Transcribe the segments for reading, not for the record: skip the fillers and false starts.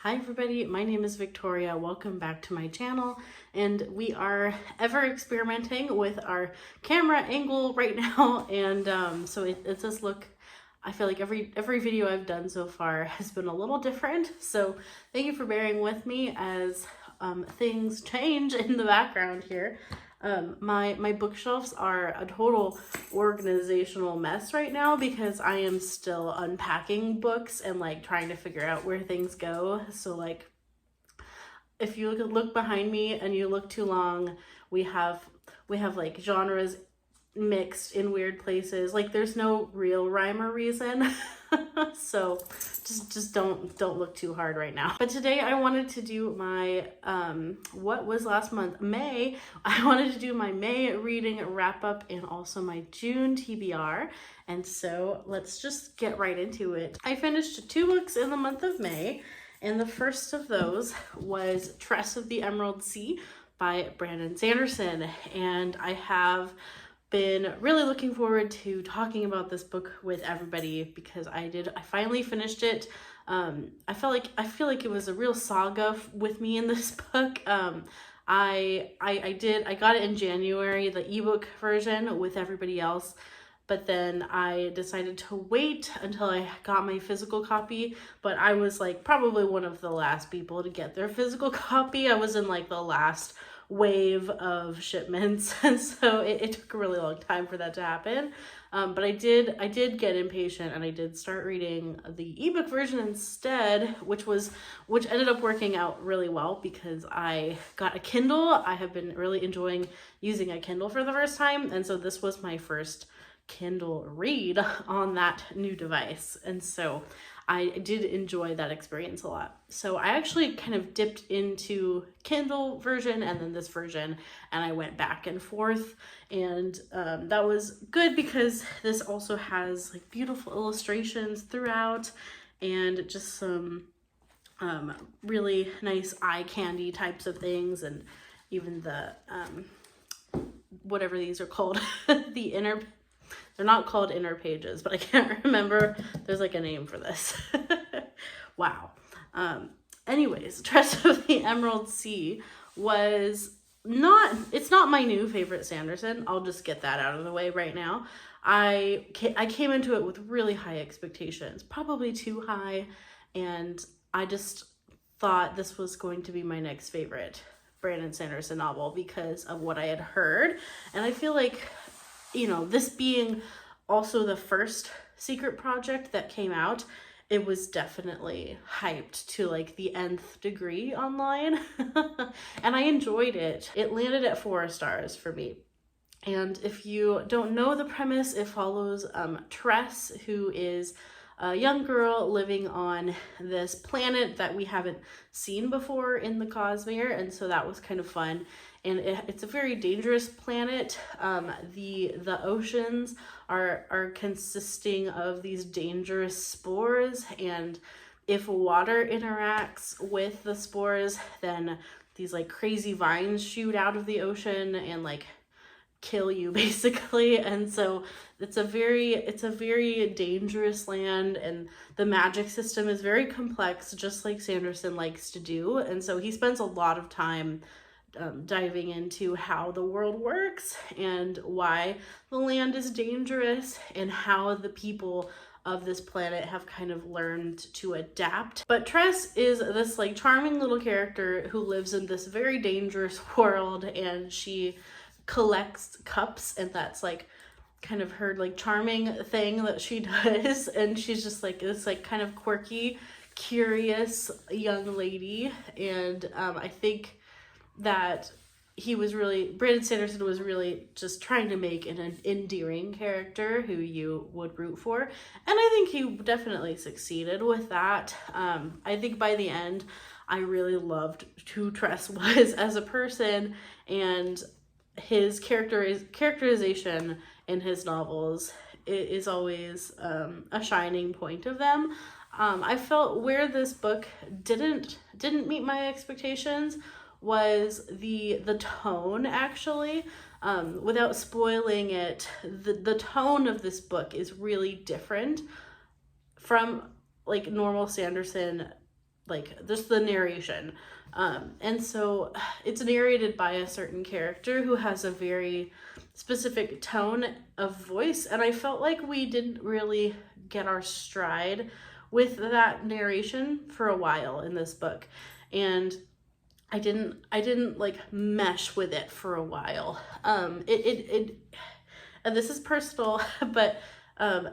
Hi everybody, my name is Victoria. Welcome back to my channel, and we are ever experimenting with our camera angle right now, and so it does look, I feel like every video I've done so far has been a little different, so thank you for bearing with me as things change in the background here. My bookshelves are a total organizational mess right now because I am still unpacking books and like trying to figure out where things go. So like if you look behind me and you look too long, we have like genres mixed in weird places. Like there's no real rhyme or reason. So just don't look too hard right now. But today I wanted to do my what was last month? May. I wanted to do my May reading wrap up and also my June TBR. And so let's just get right into it. I finished 2 books in the month of May, and the first of those was Tress of the Emerald Sea by Brandon Sanderson, and I have been really looking forward to talking about this book with everybody because I finally finished it. I feel like it was a real saga with me in this book. I got it in January, the ebook version with everybody else, but then I decided to wait until I got my physical copy, but I was like probably one of the last people to get their physical copy. I was in like the last wave of shipments, and so it took a really long time for that to happen, but I did get impatient and I did start reading the ebook version instead, which ended up working out really well because I got a Kindle. I have been really enjoying using a Kindle for the first time, and so this was my first Kindle read on that new device, and so I did enjoy that experience a lot. So I actually kind of dipped into Kindle version and then this version, and I went back and forth, and that was good because this also has like beautiful illustrations throughout and just some really nice eye candy types of things, and even the whatever these are called, they're not called inner pages, but I can't remember. There's like a name for this. Wow. Anyways, Tress of the Emerald Sea it's not my new favorite Sanderson. I'll just get that out of the way right now. I came into it with really high expectations, probably too high, and I just thought this was going to be my next favorite Brandon Sanderson novel because of what I had heard. And I feel like, you know, this being also the first secret project that came out, it was definitely hyped to like the nth degree online. And I enjoyed it. It landed at 4 stars for me. And if you don't know the premise, it follows Tress, who is a young girl living on this planet that we haven't seen before in the Cosmere, and so that was kind of fun. And it's a very dangerous planet. The oceans are consisting of these dangerous spores, and if water interacts with the spores, then these like crazy vines shoot out of the ocean and like kill you basically. And so it's a very dangerous land, and the magic system is very complex, just like Sanderson likes to do. And so he spends a lot of time diving into how the world works and why the land is dangerous and how the people of this planet have kind of learned to adapt. But Tress is this like charming little character who lives in this very dangerous world, and she collects cups, and that's like kind of her like charming thing that she does. And she's just like this like kind of quirky, curious young lady. And I think that Brandon Sanderson was really just trying to make an endearing character who you would root for. And I think he definitely succeeded with that. I think by the end, I really loved who Tress was as a person, and his characterization in his novels is always a shining point of them. I felt where this book didn't meet my expectations was the tone, actually. Without spoiling it, the tone of this book is really different from like normal Sanderson like just the narration. And so it's narrated by a certain character who has a very specific tone of voice, and I felt like we didn't really get our stride with that narration for a while in this book, and I didn't like mesh with it for a while. And this is personal, but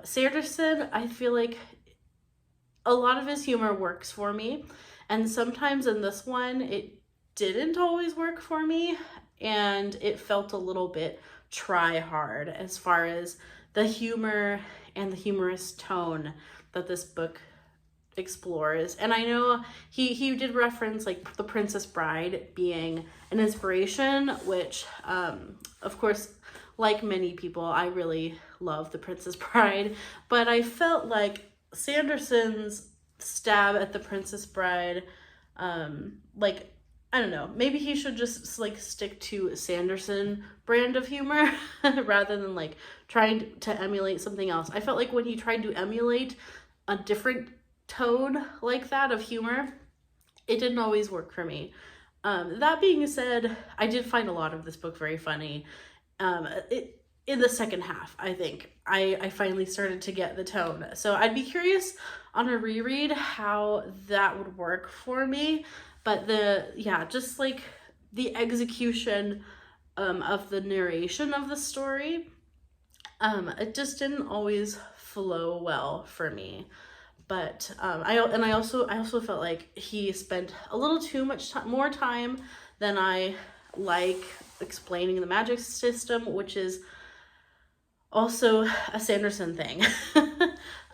Sanderson, I feel like a lot of his humor works for me, and sometimes in this one it didn't always work for me, and it felt a little bit try hard as far as the humor and the humorous tone that this book explores. And I know he did reference like The Princess Bride being an inspiration, which of course, like many people, I really love The Princess Bride, but I felt like Sanderson's stab at The Princess Bride, like, I don't know, maybe he should just like stick to Sanderson brand of humor rather than like trying to emulate something else. I felt like when he tried to emulate a different tone like that of humor, it didn't always work for me. That being said, I did find a lot of this book very funny. In the second half, I think I finally started to get the tone. So I'd be curious on a reread how that would work for me. But just like the execution of the narration of the story, it just didn't always flow well for me. But I also felt like he spent a little too much more time than I like explaining the magic system, which is also a Sanderson thing.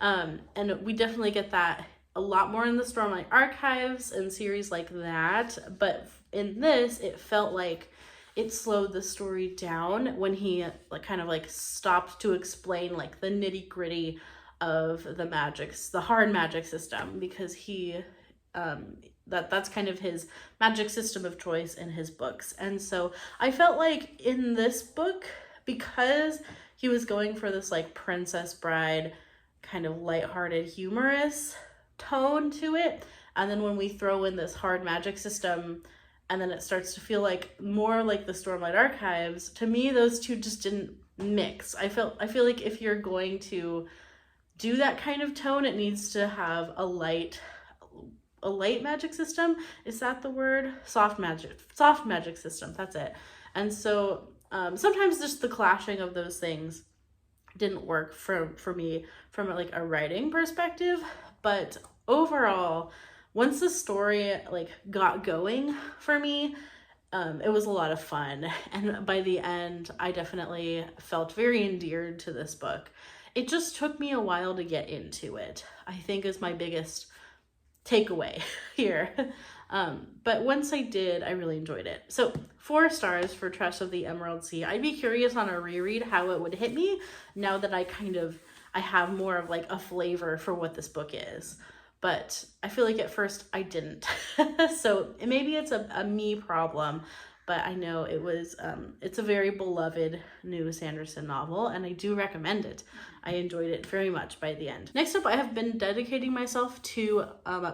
And we definitely get that a lot more in the Stormlight Archives and series like that. But in this, it felt like it slowed the story down when he like kind of like stopped to explain like the nitty gritty of the hard magic system, because that's kind of his magic system of choice in his books. And so I felt like in this book, because he was going for this like Princess Bride kind of lighthearted, humorous tone to it, and then when we throw in this hard magic system, and then it starts to feel like more like the Stormlight Archives, to me those two just didn't mix. I feel like if you're going to do that kind of tone, it needs to have a light magic system. Is that the word? Soft magic system, that's it. And so sometimes just the clashing of those things didn't work for me from like a writing perspective. But overall, once the story like got going for me, it was a lot of fun. And by the end, I definitely felt very endeared to this book. It just took me a while to get into it, I think, is my biggest takeaway here. But once I did, I really enjoyed it. So 4 stars for Tress of the Emerald Sea. I'd be curious on a reread how it would hit me now that I have more of like a flavor for what this book is. But I feel like at first I didn't. So maybe it's a me problem, but I know it's a very beloved new Sanderson novel, and I do recommend it. I enjoyed it very much by the end. Next up, I have been dedicating myself to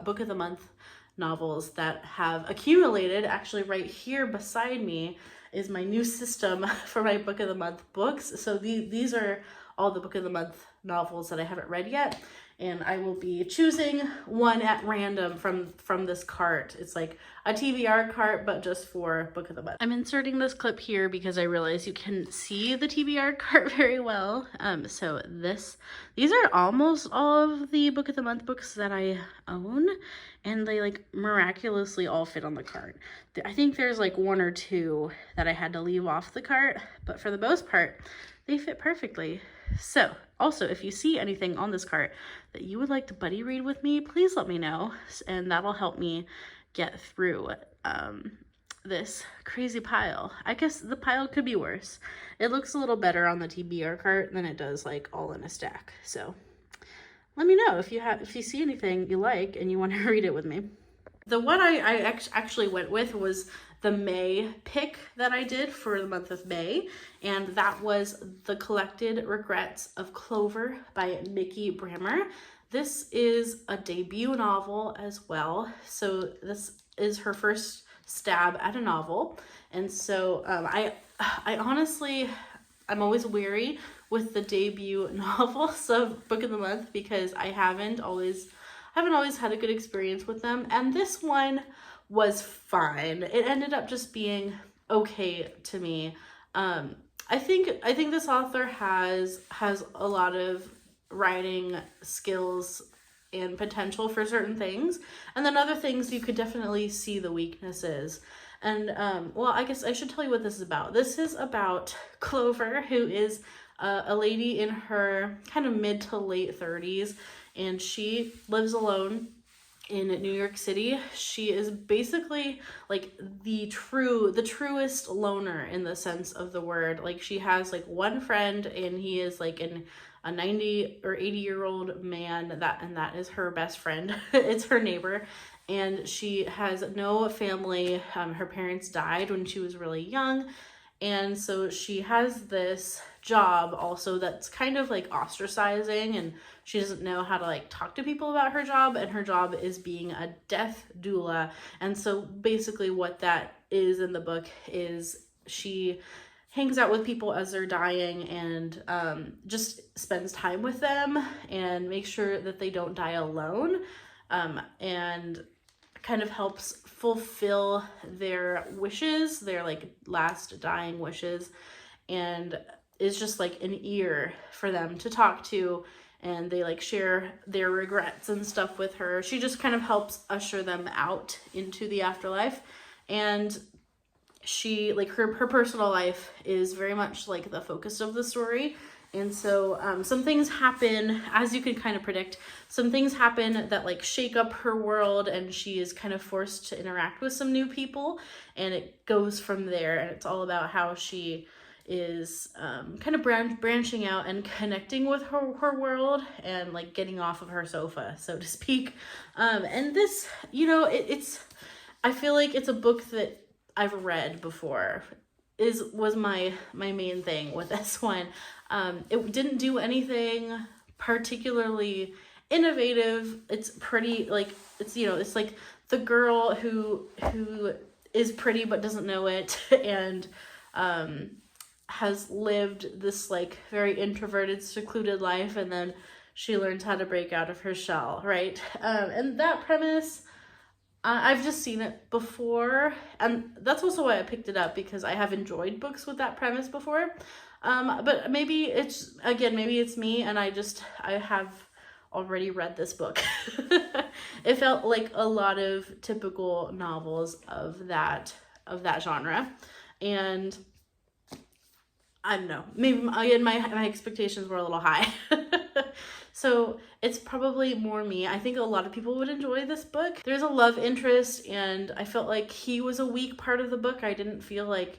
Book of the Month novels that have accumulated. Actually, right here beside me is my new system for my Book of the Month books. So these are all the Book of the Month novels that I haven't read yet, and I will be choosing one at random from this cart. It's like a TBR cart, but just for Book of the Month. I'm inserting this clip here because I realize you can see the TBR cart very well. So these are almost all of the Book of the Month books that I own, and they like miraculously all fit on the cart. I think there's like 1 or 2 that I had to leave off the cart, but for the most part, they fit perfectly. So also, if you see anything on this cart that you would like to buddy read with me, please let me know, and that'll help me get through this crazy pile. I guess the pile could be worse. It looks a little better on the TBR cart than it does like all in a stack. So let me know if you see anything you like and you want to read it with me. The one I actually went with was the May pick that I did for the month of May, and that was The Collected Regrets of Clover by Nikki Brammer. This is a debut novel as well. So this is her first stab at a novel. And so I honestly, I'm always weary with the debut novels of Book of the Month because I haven't always had a good experience with them. And this one was fine. It ended up just being okay to me. I think this author has a lot of writing skills and potential for certain things, and then other things you could definitely see the weaknesses. And well, I guess I should tell you what this is about. This is about Clover, who is a lady in her kind of mid to late 30s, and she lives alone in New York City. She is basically like the truest loner in the sense of the word. Like, she has like one friend, and he is like a 90 or 80-year-old man, that is her best friend. It's her neighbor, and she has no family. Her parents died when she was really young, and so she has this job also that's kind of like ostracizing, and she doesn't know how to like talk to people about her job, and her job is being a death doula. And so basically what that is in the book is she hangs out with people as they're dying, and just spends time with them and makes sure that they don't die alone, and kind of helps fulfill their wishes, their like last dying wishes, and is just like an ear for them to talk to, and they like share their regrets and stuff with her. She just kind of helps usher them out into the afterlife. And she, like, her personal life is very much like the focus of the story. And so some things happen, as you can kind of predict, some things happen that like shake up her world, and she is kind of forced to interact with some new people, and it goes from there. And it's all about how she is kind of branching out and connecting with her world, and like getting off of her sofa, so to speak. And this, you know, it's I feel like it's a book that I've read before, was my main thing with this one. It didn't do anything particularly innovative. It's pretty, like, it's, you know, it's like the girl who is pretty but doesn't know it, and has lived this like very introverted, secluded life, and then she learns how to break out of her shell, right? And that premise, I've just seen it before, and that's also why I picked it up, because I have enjoyed books with that premise before. But maybe it's me, and I have already read this book. It felt like a lot of typical novels of that genre, and I don't know, maybe again my expectations were a little high. So it's probably more me. I think a lot of people would enjoy this book. There's a love interest, and I felt like he was a weak part of the book. I didn't feel like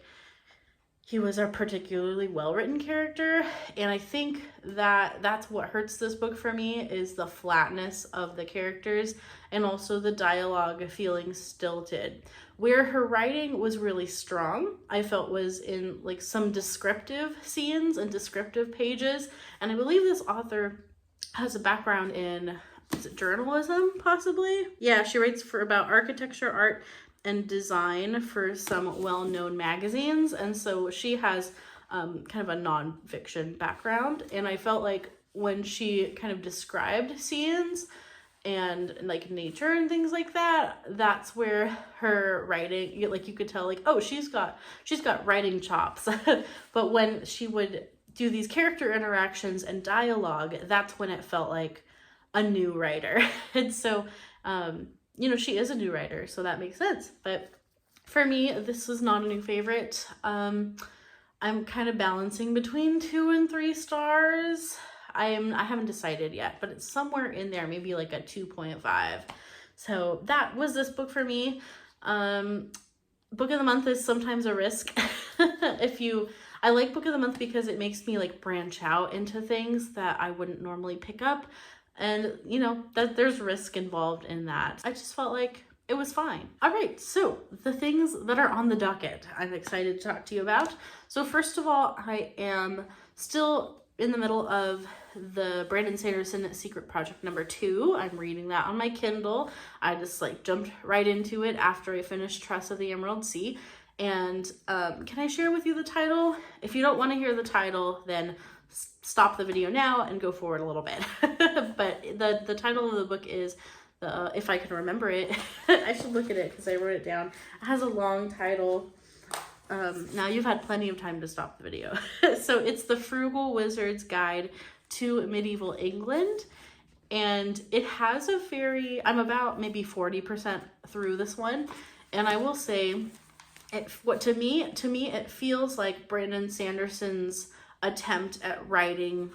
he was a particularly well-written character, and I think that that's what hurts this book for me, is the flatness of the characters, and also the dialogue feeling stilted. Where her writing was really strong, I felt, was in like some descriptive scenes and descriptive pages, and I believe this author has a background in, is it journalism, possibly? Yeah, she writes about architecture, art, and design for some well-known magazines, and so she has kind of a nonfiction background, and I felt like when she kind of described scenes and like nature and things like that, that's where her writing, like, you could tell, like, oh, she's got writing chops. But when she would do these character interactions and dialogue, that's when it felt like a new writer. And so you know, she is a new writer, so that makes sense. But for me, this was not a new favorite. I'm kind of balancing between 2 and 3 stars. I haven't decided yet, but it's somewhere in there, maybe like a 2.5. So that was this book for me. Book of the month is sometimes a risk. I like book of the month because it makes me like branch out into things that I wouldn't normally pick up. And you know, that there's risk involved in that. I just felt like it was fine. All right, so the things that are on the docket, I'm excited to talk to you about. So first of all, I am still in the middle of the Brandon Sanderson Secret Project #2. I'm reading that on my Kindle. I just like jumped right into it after I finished Tress of the Emerald Sea. And can I share with you the title? If you don't want to hear the title, then stop the video now and go forward a little bit. But the title of the book is, if I can remember it, I should look at it because I wrote it down. It has a long title. Now you've had plenty of time to stop the video. So it's The Frugal Wizard's Guide to Medieval England. And it has a very, I'm about maybe 40% through this one. And I will say, to me, it feels like Brandon Sanderson's attempt at writing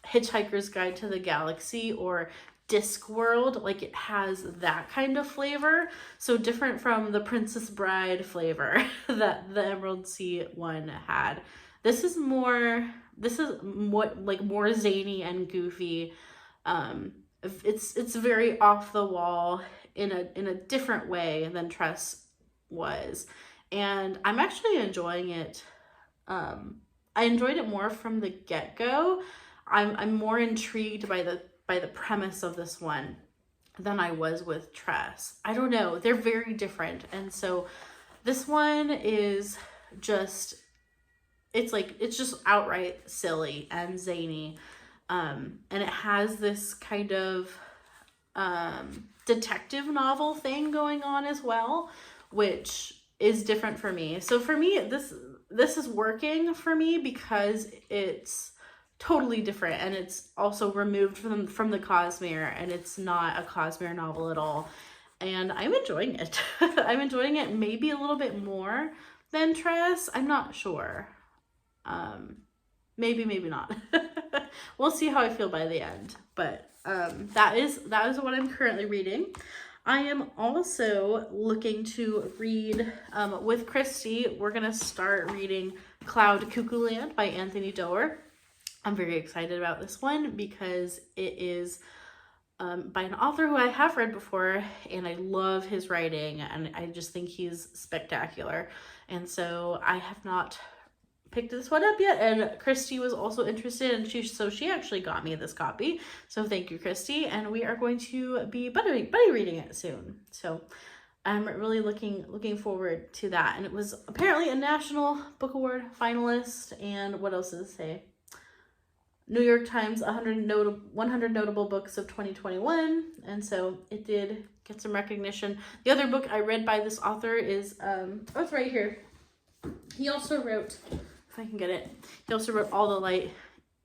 Hitchhiker's Guide to the Galaxy or Discworld. Like, it has that kind of flavor, so different from the Princess Bride flavor that the Emerald Sea one had. This is more zany and goofy. It's very off the wall in a different way than Tress was, and I'm actually enjoying it. I enjoyed it more from the get-go. I'm more intrigued by the premise of this one than I was with Tress. I don't know, they're very different. And so this one is just, it's just outright silly and zany. And it has this kind of detective novel thing going on as well, which is different for me. So for me, this is working for me because it's totally different, and it's also removed from the Cosmere, and it's not a Cosmere novel at all, and I'm enjoying it. I'm enjoying it maybe a little bit more than Tress. I'm not sure. Maybe not. We'll see how I feel by the end, but that is what I'm currently reading. I am also looking to read with Christy. We're gonna start reading Cloud Cuckoo Land by Anthony Doerr. I'm very excited about this one because it is by an author who I have read before, and I love his writing, and I just think he's spectacular. And so I have not picked this one up yet, and Christy was also interested, and she actually got me this copy. So thank you, Christy, and we are going to be buddy reading it soon. So I'm really looking forward to that. And it was apparently a National Book Award finalist, and what else does it say? New York Times 100 notable books of 2021, and so it did get some recognition. The other book I read by this author is it's right here. He also wrote, if I can get it, he also wrote All the Light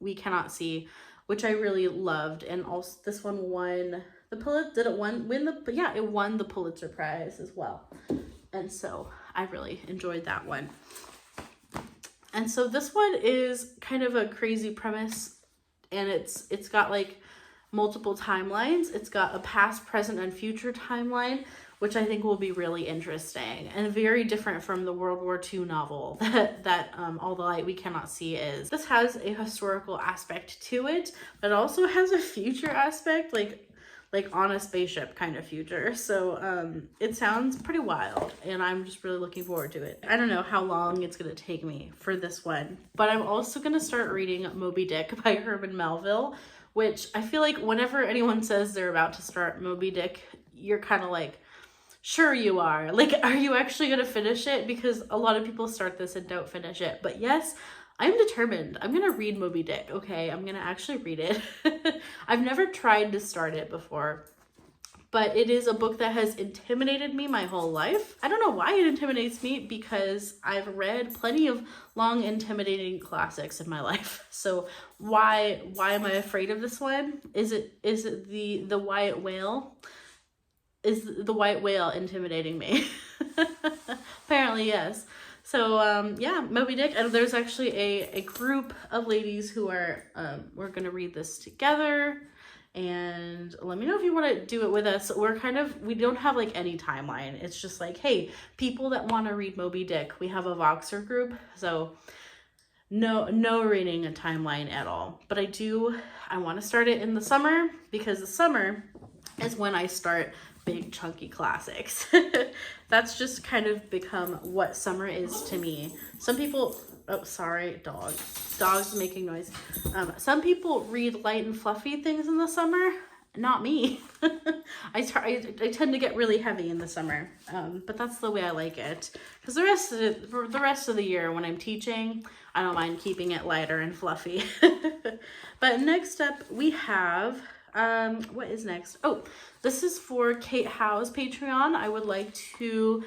We Cannot See, which I really loved, and also this one won the Pulitzer. It won the Pulitzer Prize as well, and so I really enjoyed that one. And so this one is kind of a crazy premise, and it's got like multiple timelines. It's got a past, present, and future timeline, which I think will be really interesting and very different from the World War II novel that All the Light We Cannot See is. This has a historical aspect to it, but it also has a future aspect, like on a spaceship kind of future. So it sounds pretty wild, and I'm just really looking forward to it. I don't know how long it's gonna take me for this one, but I'm also gonna start reading Moby Dick by Herman Melville, which I feel like whenever anyone says they're about to start Moby Dick, you're kind of like, sure you are. Like, are you actually gonna finish it? Because a lot of people start this and don't finish it. But yes, I'm determined. I'm gonna read Moby Dick, okay? I'm gonna actually read it. I've never tried to start it before, but it is a book that has intimidated me my whole life. I don't know why it intimidates me, because I've read plenty of long, intimidating classics in my life. So why am I afraid of this one? Is it the white whale? Is the white whale intimidating me? Apparently, yes. So, yeah, Moby Dick. And there's actually a group of ladies who are, we're going to read this together. And let me know if you want to do it with us. We don't have like any timeline. It's just like, hey, people that want to read Moby Dick, we have a Voxer group. So no reading a timeline at all. But I want to start it in the summer, because the summer is when I start big chunky classics. That's just kind of become what summer is to me. Some people, oh, sorry, dog's making noise. Some people read light and fluffy things in the summer. Not me. I tend to get really heavy in the summer, but that's the way I like it. Because for the rest of the year when I'm teaching, I don't mind keeping it lighter and fluffy. But next up we have, what is next? Oh, this is for Kate Howe's Patreon. I would like to,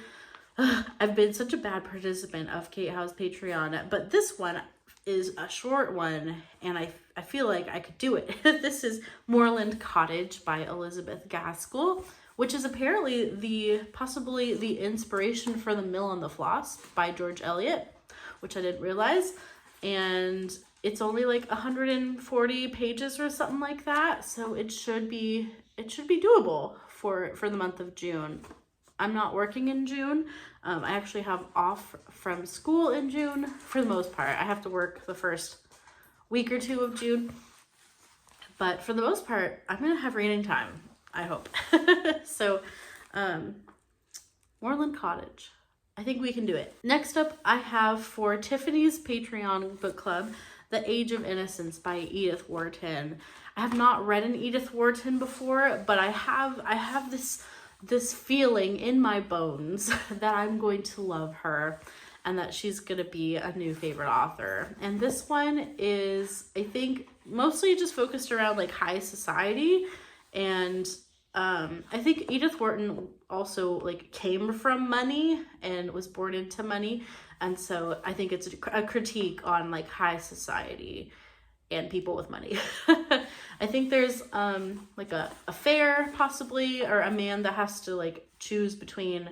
I've been such a bad participant of Kate Howe's Patreon, but this one is a short one, and I feel like I could do it. This is Moreland Cottage by Elizabeth Gaskell, which is apparently possibly the inspiration for The Mill on the Floss by George Eliot, which I didn't realize. And it's only like 140 pages or something like that, so it should be doable for the month of June. I'm not working in June. I actually have off from school in June for the most part. I have to work the first week or two of June. But for the most part, I'm going to have reading time, I hope. So, Moreland Cottage. I think we can do it. Next up, I have for Tiffany's Patreon book club, The Age of Innocence by Edith Wharton. I have not read an Edith Wharton before, but I have this feeling in my bones that I'm going to love her and that she's going to be a new favorite author. And this one is, I think, mostly just focused around like high society. And I think Edith Wharton also like came from money and was born into money. And so I think it's a critique on like high society and people with money. I think there's like a fair possibly, or a man that has to like choose between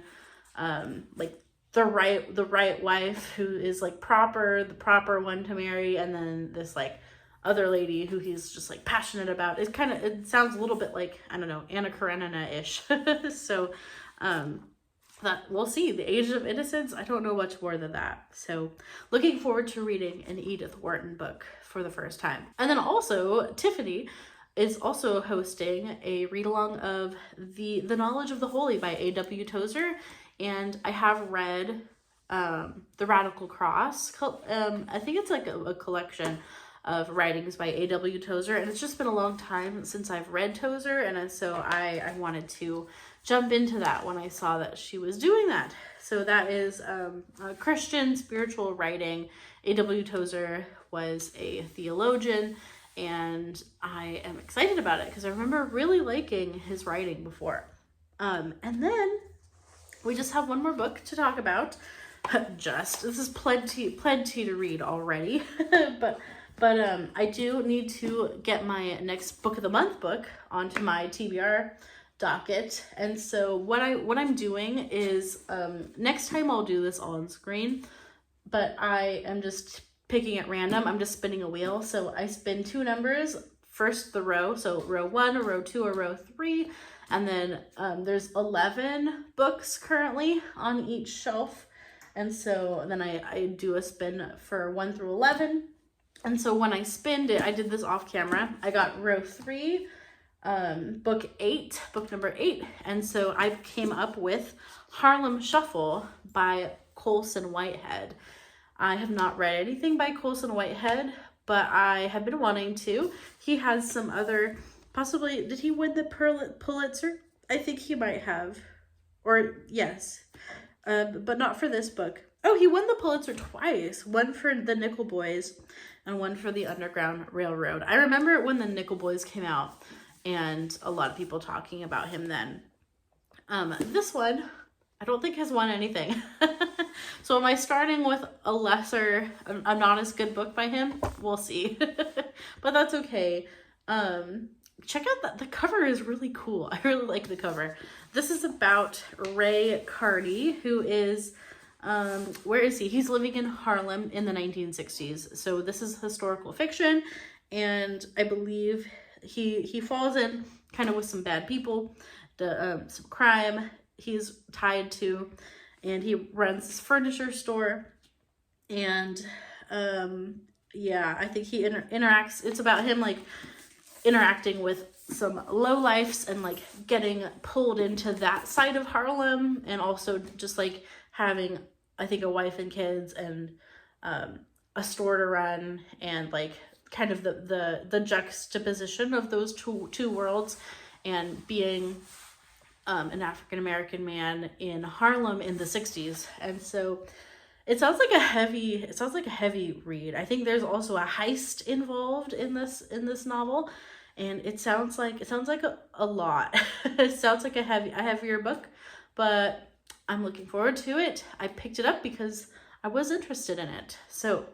like the right wife who is like the proper one to marry, and then this like other lady who he's just like passionate about. It sounds a little bit like, I don't know, Anna Karenina-ish. So that we'll see. The Age of Innocence, I don't know much more than that. So looking forward to reading an Edith Wharton book for the first time. And then also Tiffany is also hosting a read-along of the Knowledge of the Holy by A.W. Tozer. And I have read The Radical Cross. I think it's like a collection of writings by A.W. Tozer, and it's just been a long time since I've read Tozer, and so I wanted to jump into that when I saw that she was doing that. So that is a Christian spiritual writing. A.W. Tozer was a theologian, and I am excited about it because I remember really liking his writing before. And then we just have one more book to talk about. This is plenty to read already, but I do need to get my next book of the month book onto my TBR docket. And so what I'm doing is, next time I'll do this all on screen, but I am just picking at random. I'm just spinning a wheel. So I spin 2 numbers, first the row, so row 1, or row 2, or row 3. And then there's 11 books currently on each shelf. And so then I do a spin for 1 through 11. And so when I spinned it, I did this off camera. I got row 3, book number 8. And so I came up with Harlem Shuffle by Colson Whitehead. I have not read anything by Colson Whitehead, but I have been wanting to. He has some other, possibly, did he win the Pulitzer? I think he might have, or yes, but not for this book. Oh, he won the Pulitzer twice, one for The Nickel Boys and one for The Underground Railroad. I remember when The Nickel Boys came out and a lot of people talking about him then. This one, I don't think has won anything. So am I starting with a not as good book by him? We'll see. But that's okay. Check out that the cover is really cool. I really like the cover. This is about Ray Carty, who is, where is he? He's living in Harlem in the 1960s. So this is historical fiction, and I believe he falls in kind of with some bad people, some crime he's tied to, and he runs this furniture store, and yeah, I think he interacts, it's about him like interacting with some low lifes and like getting pulled into that side of Harlem, and also just like having, I think, a wife and kids and a store to run, and like kind of the juxtaposition of those two worlds, and being an African-American man in Harlem in the 60s. And so it sounds like a heavy read. I think there's also a heist involved in this novel, and it sounds like a lot. It sounds like a heavier book, but I'm looking forward to it. I picked it up because I was interested in it. So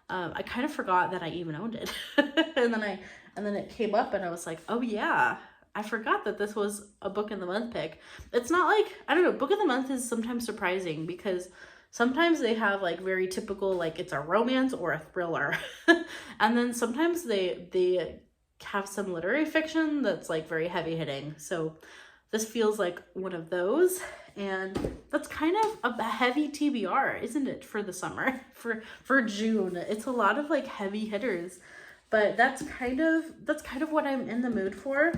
I kind of forgot that I even owned it. and then it came up and I was like, oh yeah, I forgot that this was a book of the month pick. It's not like, I don't know, book of the month is sometimes surprising because sometimes they have like very typical, like it's a romance or a thriller. And then sometimes they have some literary fiction that's like very heavy hitting. So this feels like one of those, and that's kind of a heavy TBR, isn't it, for the summer, for June. It's a lot of like heavy hitters, but that's kind of what I'm in the mood for.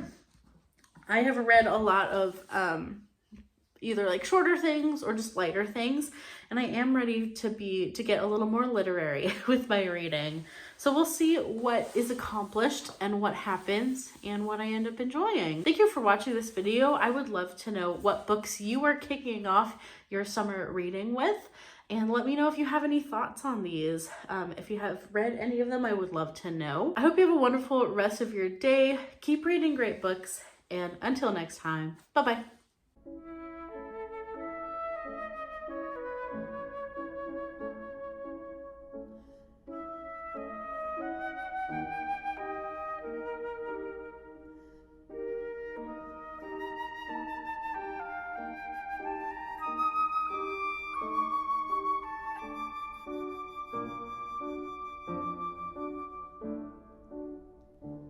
I have read a lot of either like shorter things or just lighter things, and I am ready to get a little more literary with my reading. So we'll see what is accomplished and what happens and what I end up enjoying. Thank you for watching this video. I would love to know what books you are kicking off your summer reading with, and let me know if you have any thoughts on these. If you have read any of them, I would love to know. I hope you have a wonderful rest of your day. Keep reading great books, and until next time, bye-bye.